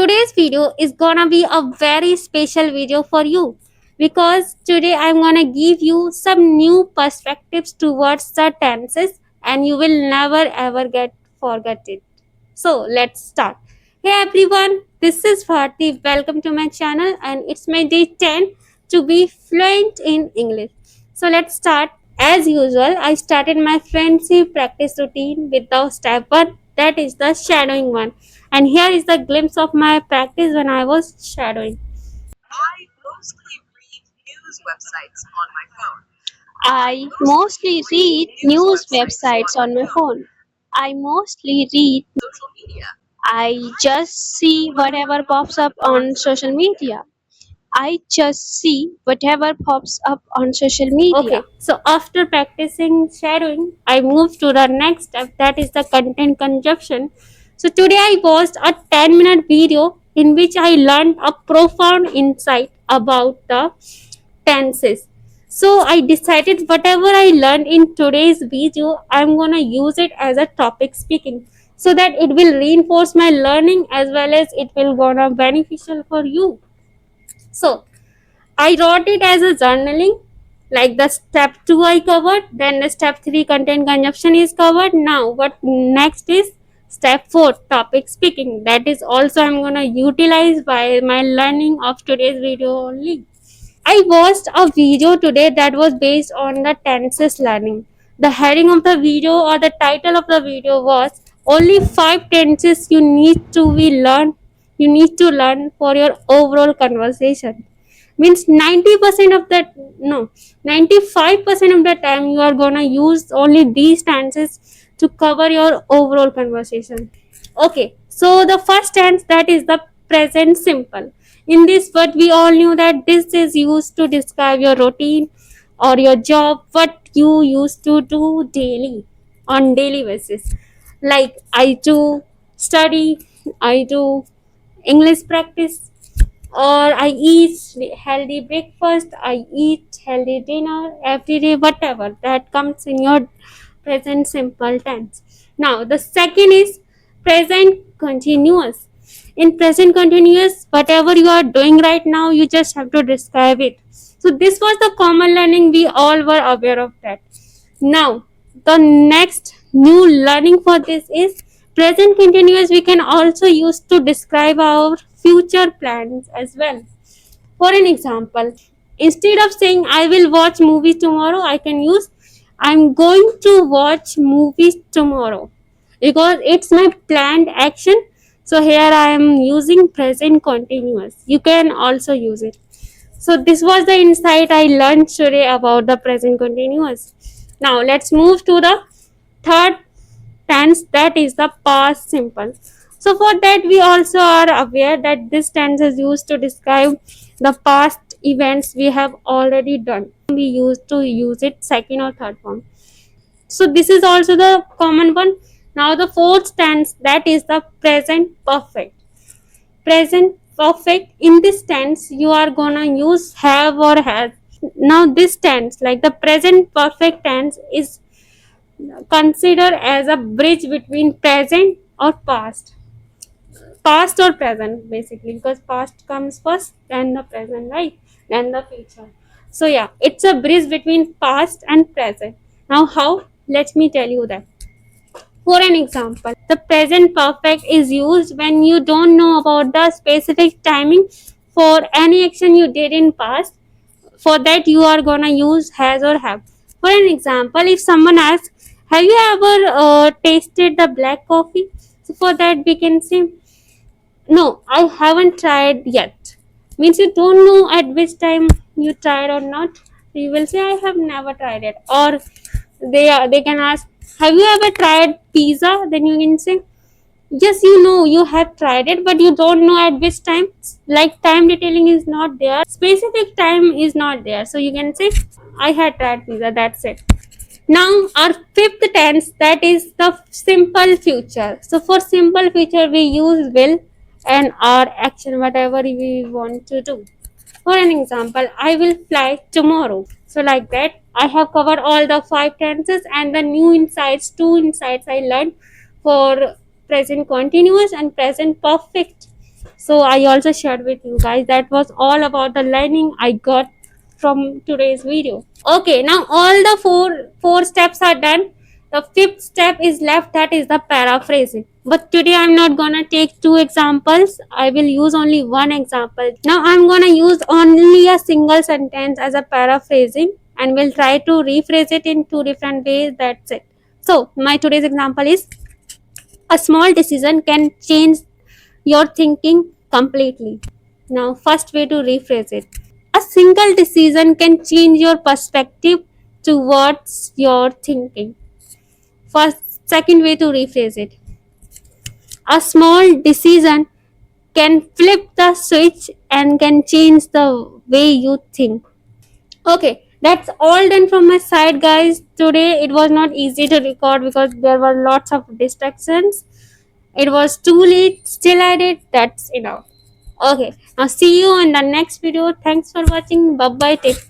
today's video is gonna be a very special video for you because today I'm gonna give you some new perspectives towards the tenses and you will never ever get forget it. So let's start. Hey everyone, this is Bharti. Welcome to my channel and it's my day 10 to be fluent in English. So let's start. As usual, I started my friendship practice routine with the step 1, that is the shadowing one. And here is the glimpse of my practice when I was shadowing. I mostly read news websites on my phone. I mostly read. I just see whatever pops up on social media. I just see whatever pops up on social media. Okay, so after practicing shadowing, I moved to the next step, that is the content consumption. So today I watched a 10-minute video in which I learned a profound insight about the tenses. So I decided whatever I learned in today's video, I'm gonna use it as a topic speaking so that it will reinforce my learning as well as it will gonna beneficial for you. So I wrote it as a journaling. Like the step 2 I covered, then the step 3 content consumption is covered. Now what next is step 4 topic speaking. That is also I'm gonna utilize by my learning of today's video only. I watched a video today that was based on the tenses learning. The heading of the video or the title of the video was only 5 tenses you need to learn for your overall conversation. Means 90% of that no 95% of the time you are gonna use only these tenses to cover your overall conversation. Okay, so the first tense, that is the present simple. In this word, we all knew that this is used to describe your routine or your job, what you used to do daily on daily basis. Like I do study, I do English practice, or I eat healthy breakfast, I eat healthy dinner every day, whatever that comes in your present simple tense. Now, the second is present continuous. In present continuous, whatever you are doing right now, you just have to describe it. So, this was the common learning, we all were aware of that. Now, the next new learning for this is present continuous, we can also use to describe our future plans as well. For an example, instead of saying I will watch movies tomorrow, I can use I'm going to watch movies tomorrow because it's my planned action. So here I am using present continuous. You can also use it. So this was the insight I learned today about the present continuous. Now let's move to the third tense, that is the past simple. So for that we also are aware that this tense is used to describe the past events we have already done. We used to use it second or third form. So this is also the common one. Now the fourth tense, that is the present perfect. Present perfect, in this tense you are gonna use have or has. Now this tense, like the present perfect tense, is considered as a bridge between present or past or present basically, because past comes first, then the present, right, then the future. So yeah, it's a bridge between past and present. Now how, let me tell you that. For an example, the present perfect is used when you don't know about the specific timing for any action you did in past. For that you are gonna use has or have. For an example, if someone asks have you ever tasted the black coffee, so for that we can say no, I haven't tried yet. Means you don't know at which time you tried or not, so you will say I have never tried it. Or they can ask have you ever tried pizza, then you can say yes, you know you have tried it, but you don't know at which time. Like time detailing is not there, specific time is not there, so you can say I had tried pizza, that's it. Now our fifth tense, that is the simple future. So for simple future we use will and our action, whatever we want to do. For an example, I will fly tomorrow. So like that, I have covered all the 5 tenses and the new insights, 2 insights I learned for present continuous and present perfect. So I also shared with you guys. That was all about the learning I got from today's video. Okay, now all the four steps are done. The fifth step is left, that is the paraphrasing. But today I'm not gonna take two examples. I will use only one example. Now I'm gonna use only a single sentence as a paraphrasing, and we'll try to rephrase it in two different ways. That's it. So my today's example is: a small decision can change your thinking completely. Now, first way to rephrase it: a single decision can change your perspective towards your thinking. Second way to rephrase it: a small decision can flip the switch and can change the way you think. Okay, that's all done from my side, guys. Today it was not easy to record because there were lots of distractions. It was too late, still I did. That's enough. Okay, now see you in the next video. Thanks for watching. Bye bye. Take care.